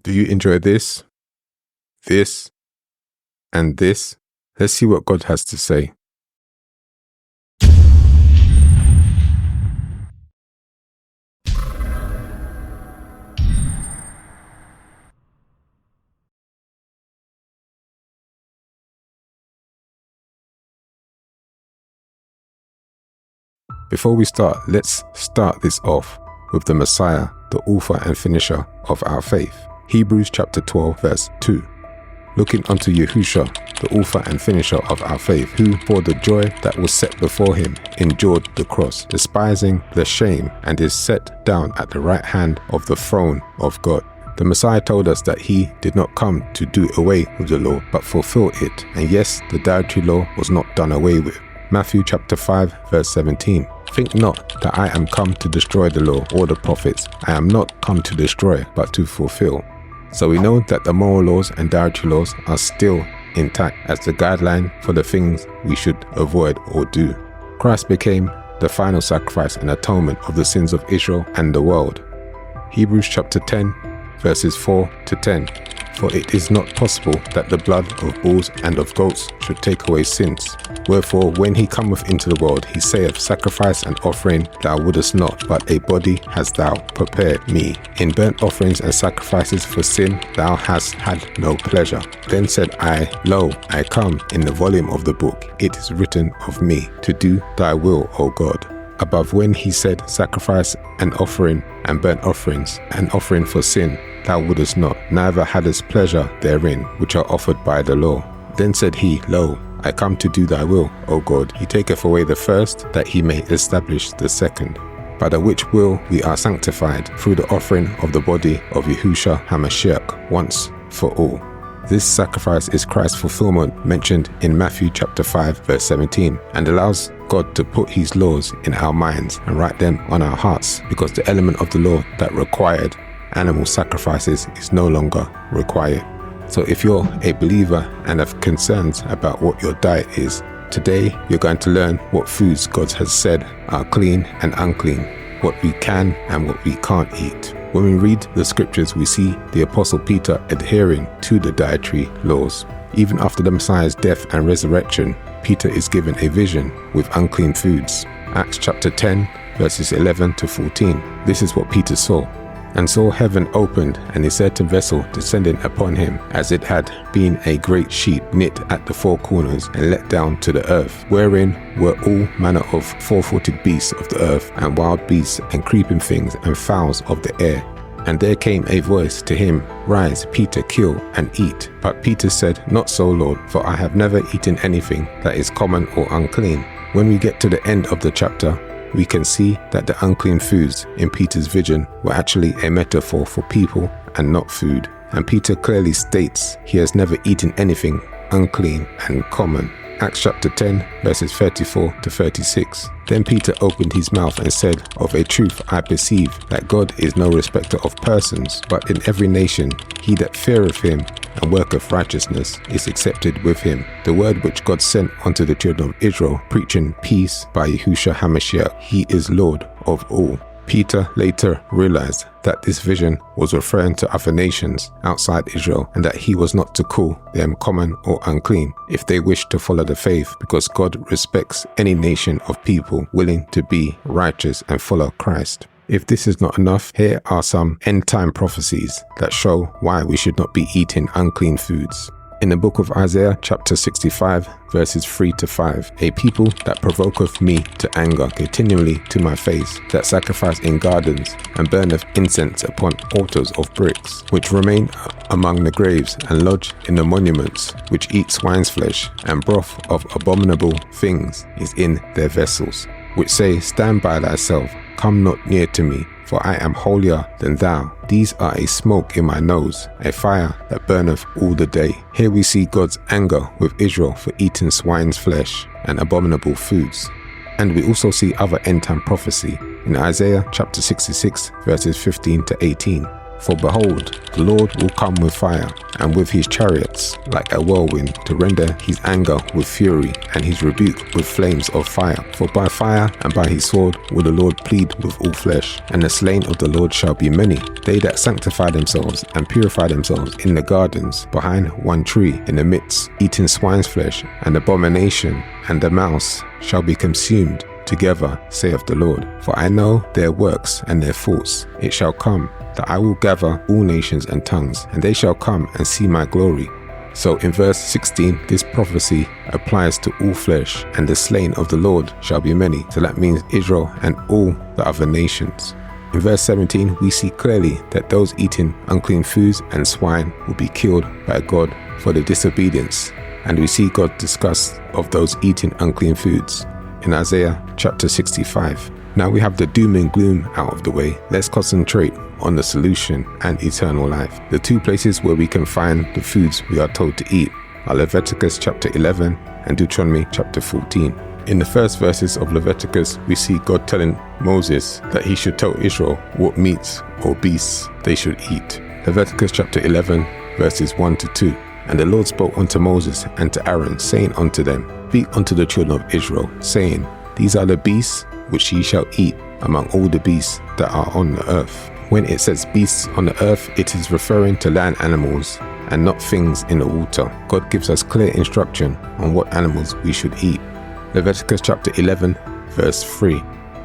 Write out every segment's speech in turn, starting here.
Do you enjoy this, and this? Let's see what God has to say. Before we start, let's start this off with the Messiah, the author and finisher of our faith. Hebrews chapter 12 verse 2. Looking unto Yahushua, the author and finisher of our faith, who for the joy that was set before him endured the cross, despising the shame, and is set down at the right hand of the throne of God. The Messiah told us that he did not come to do away with the law, but fulfill it. And yes, the dietary law was not done away with. Matthew chapter 5 verse 17. Think not that I am come to destroy the law or the prophets. I am not come to destroy, but to fulfill. So we know that the moral laws and dietary laws are still intact as the guideline for the things we should avoid or do. Christ became the final sacrifice and atonement of the sins of Israel and the world. Hebrews chapter 10 verses 4 to 10. For it is not possible that the blood of bulls and of goats should take away sins. Wherefore, when he cometh into the world, he saith, Sacrifice and offering thou wouldest not, but a body hast thou prepared me. In burnt offerings and sacrifices for sin thou hast had no pleasure. Then said I, Lo, I come. In the volume of the book it is written of me, to do thy will, O God. Above when he said, Sacrifice and offering and burnt offerings, and offering for sin, thou wouldest not, neither hadst pleasure therein, which are offered by the law. Then said he, Lo, I come to do thy will, O God. He taketh away the first, that he may establish the second. By the which will we are sanctified, through the offering of the body of Yahushua HaMashiach, once for all. This sacrifice is Christ's fulfillment mentioned in Matthew chapter 5 verse 17, and allows God to put his laws in our minds and write them on our hearts, because the element of the law that required animal sacrifices is no longer required. So if you're a believer and have concerns about what your diet is, today you're going to learn what foods God has said are clean and unclean, what we can and what we can't eat. When we read the scriptures, we see the Apostle Peter adhering to the dietary laws. Even after the Messiah's death and resurrection, Peter is given a vision with unclean foods. Acts chapter 10 verses 11 to 14. This is what Peter saw. And saw heaven opened, and a certain vessel descending upon him, as it had been a great sheet knit at the four corners and let down to the earth, wherein were all manner of four-footed beasts of the earth, and wild beasts, and creeping things, and fowls of the air. And there came a voice to him, Rise, Peter, kill and eat. But Peter said, Not so, Lord, for I have never eaten anything that is common or unclean. When we get to the end of the chapter, we can see that the unclean foods in Peter's vision were actually a metaphor for people and not food. And Peter clearly states he has never eaten anything unclean and common. Acts chapter 10 verses 34 to 36. Then Peter opened his mouth and said, Of a truth I perceive that God is no respecter of persons, but in every nation he that feareth him and worketh righteousness is accepted with him. The word which God sent unto the children of Israel, preaching peace by Yahushua HaMashiach, he is Lord of all. Peter later realized that this vision was referring to other nations outside Israel, and that he was not to call them common or unclean if they wished to follow the faith, because God respects any nation of people willing to be righteous and follow Christ. If this is not enough, here are some end-time prophecies that show why we should not be eating unclean foods. In the book of Isaiah chapter 65 verses 3 to 5, a people that provoketh me to anger continually to my face, that sacrifice in gardens and burneth incense upon altars of bricks, which remain among the graves and lodge in the monuments, which eat swine's flesh, and broth of abominable things is in their vessels, which say, Stand by thyself, come not near to me, for I am holier than thou. These are a smoke in my nose, a fire that burneth all the day. Here we see God's anger with Israel for eating swine's flesh and abominable foods. And we also see other end-time prophecy in Isaiah chapter 66 verses 15 to 18. For behold, the Lord will come with fire, and with his chariots like a whirlwind, to render his anger with fury, and his rebuke with flames of fire. For by fire and by his sword will the Lord plead with all flesh, and the slain of the Lord shall be many, they that sanctify themselves and purify themselves in the gardens behind one tree in the midst, eating swine's flesh, and abomination, and the mouse shall be consumed together, saith the Lord. For I know their works and their faults. It shall come that I will gather all nations and tongues, and they shall come and see my glory. So in verse 16, this prophecy applies to all flesh, and the slain of the Lord shall be many. So that means Israel and all the other nations. In verse 17, we see clearly that those eating unclean foods and swine will be killed by God for the disobedience. And we see God discuss of those eating unclean foods in Isaiah chapter 65. Now we have the doom and gloom out of the way. Let's concentrate on the solution and eternal life. The two places where we can find the foods we are told to eat are Leviticus chapter 11 and Deuteronomy chapter 14. In the first verses of Leviticus, we see God telling Moses that he should tell Israel what meats or beasts they should eat. Leviticus chapter 11 verses 1 to 2. And the Lord spoke unto Moses and to Aaron, saying unto them, Speak unto the children of Israel, saying, These are the beasts which ye shall eat among all the beasts that are on the earth. When it says beasts on the earth, it is referring to land animals and not things in the water. God gives us clear instruction on what animals we should eat. Leviticus chapter 11 verse 3.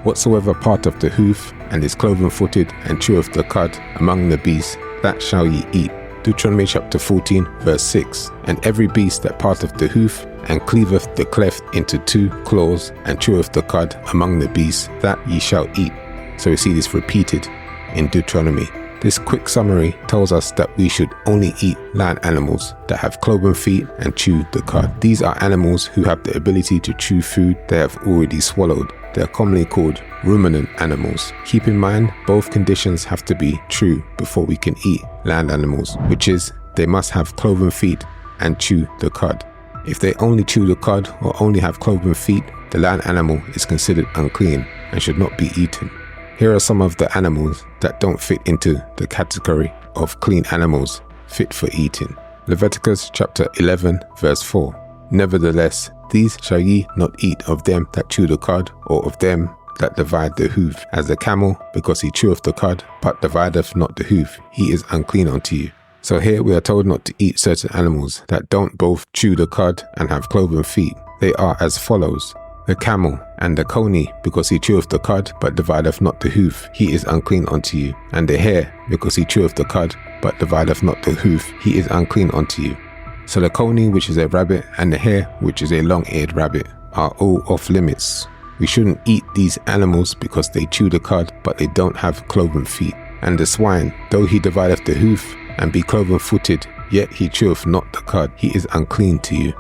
Whatsoever part of the hoof and is cloven-footed and cheweth the cud among the beasts, that shall ye eat. Deuteronomy chapter 14 verse 6. And every beast that parteth the hoof and cleaveth the cleft into two claws and cheweth the cud among the beasts, that ye shall eat. So we see this repeated in Deuteronomy. This quick summary tells us that we should only eat land animals that have cloven feet and chew the cud. These are animals who have the ability to chew food they have already swallowed. They are commonly called ruminant animals. Keep in mind, both conditions have to be true before we can eat land animals, which is they must have cloven feet and chew the cud. If they only chew the cud or only have cloven feet, the land animal is considered unclean and should not be eaten. Here are some of the animals that don't fit into the category of clean animals fit for eating. Leviticus chapter 11 verse 4. Nevertheless, these shall ye not eat of them that chew the cud, or of them that divide the hoof, as the camel, because he cheweth the cud, but divideth not the hoof, he is unclean unto you. So here we are told not to eat certain animals that don't both chew the cud and have cloven feet. They are as follows: the camel and the coney, because he cheweth the cud, but divideth not the hoof, he is unclean unto you. And the hare, because he cheweth the cud, but divideth not the hoof, he is unclean unto you. So the coney, which is a rabbit, and the hare, which is a long-eared rabbit, are all off limits. We shouldn't eat these animals because they chew the cud, but they don't have cloven feet. And the swine, though he divideth the hoof, and be cloven-footed, yet he cheweth not the cud, he is unclean to you.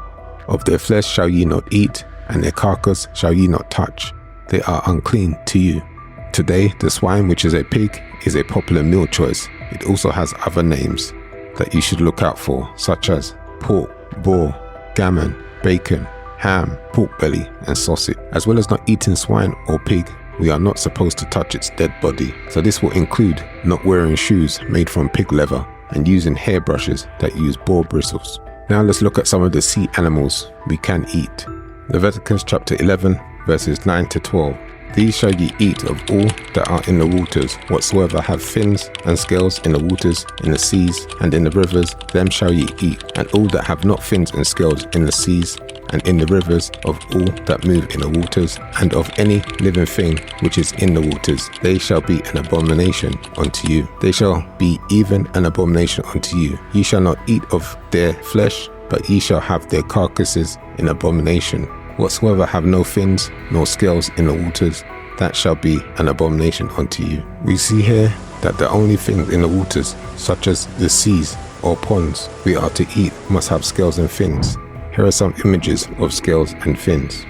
Of their flesh shall ye not eat, and their carcass shall ye not touch, they are unclean to you. Today, the swine, which is a pig, is a popular meal choice. It also has other names that you should look out for, such as pork, boar, gammon, bacon, ham, pork belly, and sausage. As well as not eating swine or pig, we are not supposed to touch its dead body. So this will include not wearing shoes made from pig leather and using hairbrushes that use boar bristles. Now let's look at some of the sea animals we can eat. Leviticus chapter 11 verses 9 to 12. These shall ye eat of all that are in the waters, whatsoever have fins and scales in the waters, in the seas, and in the rivers, them shall ye eat. And all that have not fins and scales in the seas, and in the rivers, of all that move in the waters, and of any living thing which is in the waters, they shall be an abomination unto you. They shall be even an abomination unto you. Ye shall not eat of their flesh, but ye shall have their carcasses in abomination. Whatsoever have no fins nor scales in the waters, that shall be an abomination unto you. We see here that the only things in the waters, such as the seas or ponds we are to eat, must have scales and fins. Here are some images of scales and fins.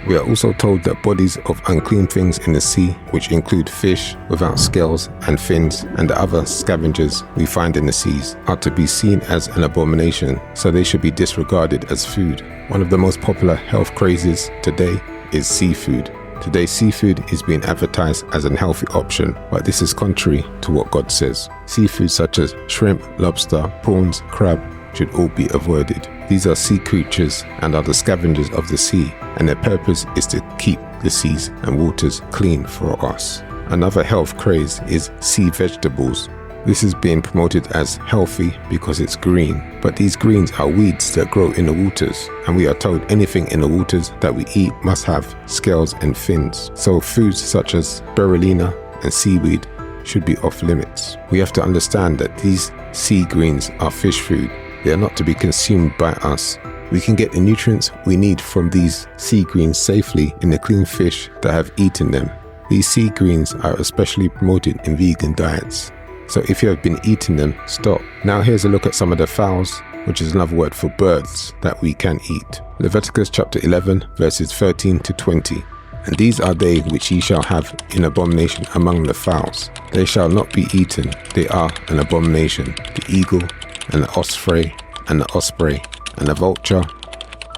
We are also told that bodies of unclean things in the sea, which include fish without scales and fins, and the other scavengers we find in the seas, are to be seen as an abomination, so they should be disregarded as food. One of the most popular health crazes today is seafood. Today, seafood is being advertised as an healthy option, but this is contrary to what God says. Seafood such as shrimp, lobster, prawns, crab should all be avoided. These are sea creatures and are the scavengers of the sea, and their purpose is to keep the seas and waters clean for us. Another health craze is sea vegetables. This is being promoted as healthy because it's green, but these greens are weeds that grow in the waters, and we are told anything in the waters that we eat must have scales and fins. So foods such as spirulina and seaweed should be off limits. We have to understand that these sea greens are fish food. They are not to be consumed by us. We can get the nutrients we need from these sea greens safely in the clean fish that have eaten them. These sea greens are especially promoted in vegan diets. So if you have been eating them, stop. Now here's a look at some of the fowls, which is another word for birds, that we can eat. Leviticus chapter 11 verses 13 to 20. And these are they which ye shall have in abomination among the fowls. They shall not be eaten, they are an abomination. The eagle, and the osprey, and the osprey, and the vulture,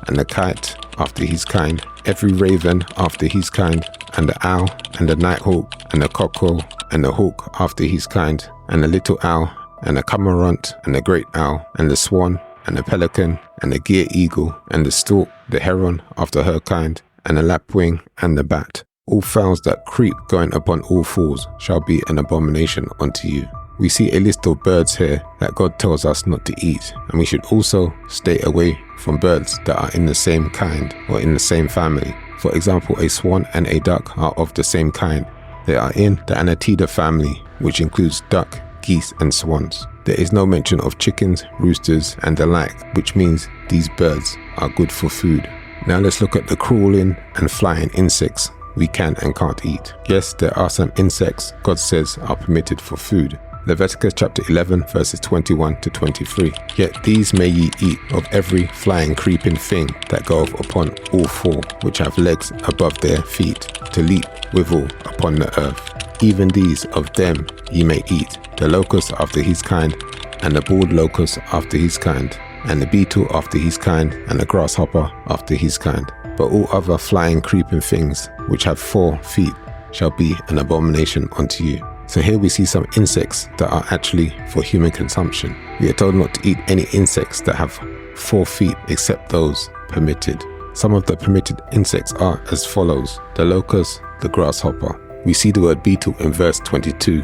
and the kite after his kind, every raven after his kind, and the owl, and the nighthawk, and the cockerel, and the hawk after his kind, and the little owl, and the cormorant, and the great owl, and the swan, and the pelican, and the gier eagle, and the stork, the heron after her kind, and the lapwing, and the bat. All fowls that creep going upon all fours shall be an abomination unto you. We see a list of birds here that God tells us not to eat, and we should also stay away from birds that are in the same kind or in the same family. For example, a swan and a duck are of the same kind. They are in the Anatida family, which includes duck, geese, and swans. There is no mention of chickens, roosters, and the like, which means these birds are good for food. Now let's look at the crawling and flying insects we can and can't eat. Yes, there are some insects God says are permitted for food. Leviticus chapter 11 verses 21 to 23. Yet these may ye eat of every flying creeping thing that goeth upon all four, which have legs above their feet, to leap withal upon the earth. Even these of them ye may eat, the locust after his kind, and the bald locust after his kind, and the beetle after his kind, and the grasshopper after his kind. But all other flying creeping things which have 4 feet shall be an abomination unto you. So here we see some insects that are actually for human consumption. We are told not to eat any insects that have 4 feet except those permitted. Some of the permitted insects are as follows: the locust, the grasshopper. We see the word beetle in verse 22,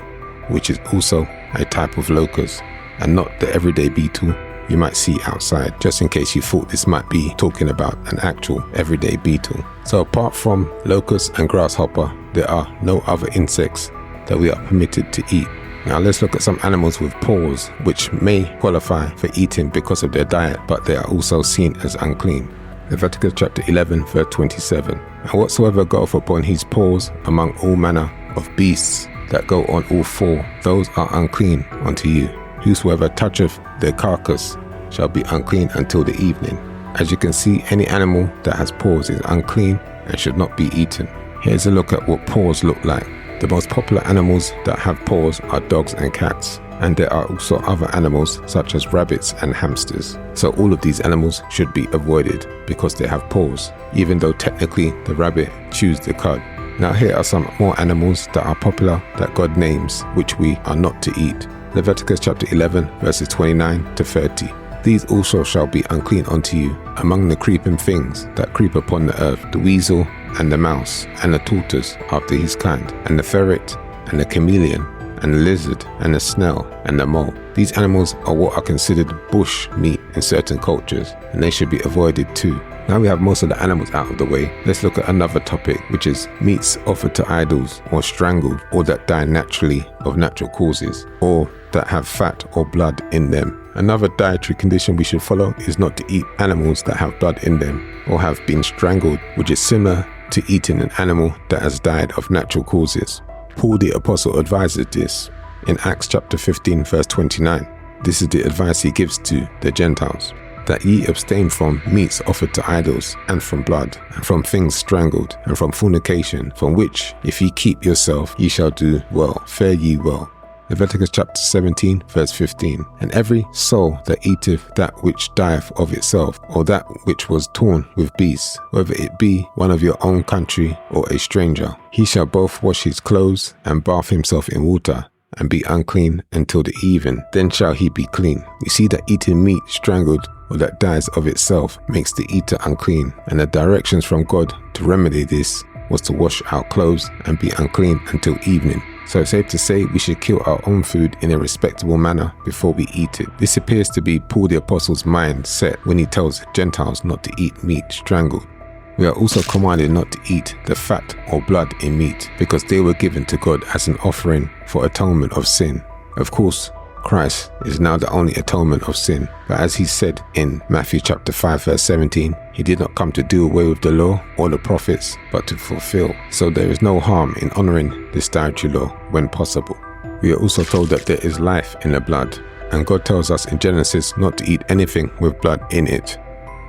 which is also a type of locust and not the everyday beetle you might see outside, just in case you thought this might be talking about an actual everyday beetle. So apart from locust and grasshopper, there are no other insects that we are permitted to eat. Now let's look at some animals with paws, which may qualify for eating because of their diet, but they are also seen as unclean. Leviticus chapter 11 verse 27. And whatsoever goeth upon his paws among all manner of beasts that go on all 4, those are unclean unto you. Whosoever toucheth their carcass shall be unclean until the evening. As you can see, any animal that has paws is unclean and should not be eaten. Here's a look at what paws look like. The most popular animals that have paws are dogs and cats, and there are also other animals such as rabbits and hamsters. So all of these animals should be avoided because they have paws, even though technically the rabbit chews the cud. Now here are some more animals that are popular that God names, which we are not to eat. Leviticus chapter 11 verses 29 to 30. These also shall be unclean unto you among the creeping things that creep upon the earth, the weasel and the mouse and the tortoise after his kind, and the ferret and the chameleon and the lizard and the snail and the mole. These animals are what are considered bush meat in certain cultures, and they should be avoided too. Now we have most of the animals out of the way, let's look at another topic, which is meats offered to idols or strangled, or that die naturally of natural causes, or that have fat or blood in them. Another dietary condition we should follow is not to eat animals that have blood in them or have been strangled, which is similar to eating an animal that has died of natural causes. Paul the Apostle advises this in Acts chapter 15 verse 29. This is the advice he gives to the Gentiles: that ye abstain from meats offered to idols, and from blood, and from things strangled, and from fornication, from which, if ye keep yourself, ye shall do well, fare ye well. Leviticus chapter 17 verse 15. And every soul that eateth that which dieth of itself, or that which was torn with beasts, whether it be one of your own country or a stranger, he shall both wash his clothes and bath himself in water, and be unclean until the even, then shall he be clean. We see that eating meat strangled or that dies of itself makes the eater unclean, and the directions from God to remedy this was to wash our clothes and be unclean until evening. So it's safe to say we should kill our own food in a respectable manner before we eat it. This appears to be Paul the Apostle's mindset when he tells Gentiles not to eat meat strangled. We are also commanded not to eat the fat or blood in meat, because they were given to God as an offering for atonement of sin. Of course, Christ is now the only atonement of sin, but as he said in Matthew chapter 5 verse 17, he did not come to do away with the law or the prophets, but to fulfill. So there is no harm in honoring this dietary law when possible. We are also told that there is life in the blood, and God tells us in Genesis not to eat anything with blood in it,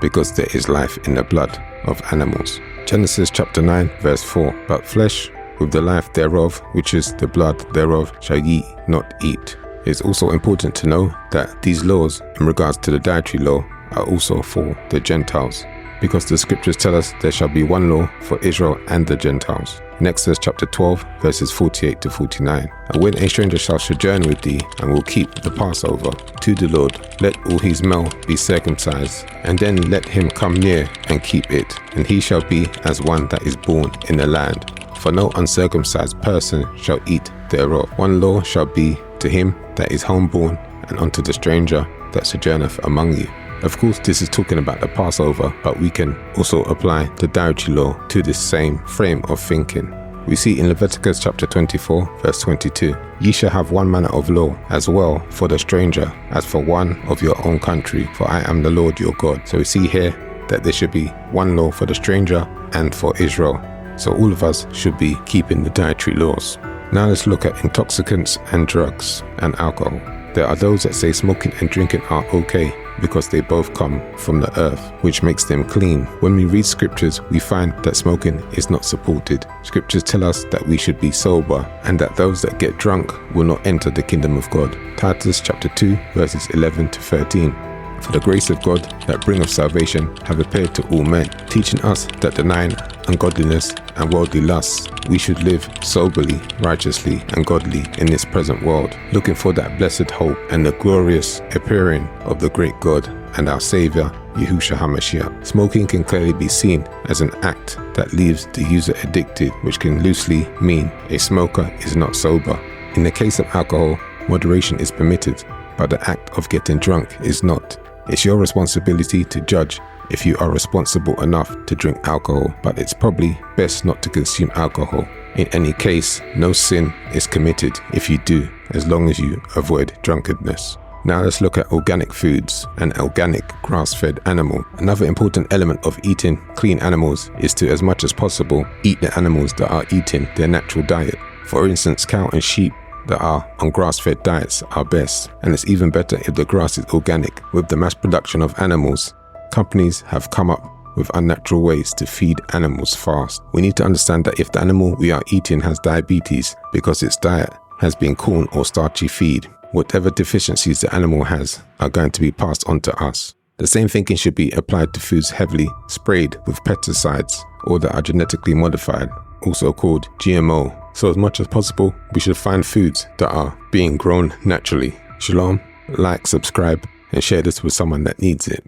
because there is life in the blood of animals. Genesis chapter 9 verse 4, but flesh with the life thereof, which is the blood thereof, shall ye not eat. It is also important to know that these laws in regards to the dietary law are also for the Gentiles, because the scriptures tell us there shall be one law for Israel and the Gentiles. In Exodus chapter 12 verses 48 to 49. And when a stranger shall sojourn with thee, and will keep the Passover to the Lord, let all his male be circumcised, and then let him come near and keep it, and he shall be as one that is born in the land. For no uncircumcised person shall eat thereof. One law shall be to him that is homeborn, and unto the stranger that sojourneth among you. Of course, this is talking about the Passover, but we can also apply the dietary law to this same frame of thinking. We see in Leviticus chapter 24 verse 22, ye shall have one manner of law as well for the stranger as for one of your own country, for I am the Lord your God. So we see here that there should be one law for the stranger and for Israel. So all of us should be keeping the dietary laws. Now let's look at intoxicants and drugs and alcohol. There are those that say smoking and drinking are okay because they both come from the earth, which makes them clean. When we read scriptures, we find that smoking is not supported. Scriptures tell us that we should be sober, and that those that get drunk will not enter the kingdom of God. Titus chapter 2 verses 11 to 13. For the grace of God that bringeth salvation have appeared to all men, teaching us that denying ungodliness and worldly lusts, we should live soberly, righteously, and godly in this present world, looking for that blessed hope and the glorious appearing of the great God and our Savior, Yahushua HaMashiach. Smoking can clearly be seen as an act that leaves the user addicted, which can loosely mean a smoker is not sober. In the case of alcohol, moderation is permitted, but the act of getting drunk is not. It's your responsibility to judge if you are responsible enough to drink alcohol, but it's probably best not to consume alcohol. In any case, no sin is committed if you do, as long as you avoid drunkenness. Now let's look at organic foods and organic grass-fed animal. Another important element of eating clean animals is to, as much as possible, eat the animals that are eating their natural diet. For instance, cow and sheep that are on grass-fed diets are best, and it's even better if the grass is organic. With the mass production of animals, companies have come up with unnatural ways to feed animals fast. We need to understand that if the animal we are eating has diabetes because its diet has been corn or starchy feed, whatever deficiencies the animal has are going to be passed on to us. The same thinking should be applied to foods heavily sprayed with pesticides or that are genetically modified, also called GMO. So as much as possible, we should find foods that are being grown naturally. Shalom, like, subscribe, and share this with someone that needs it.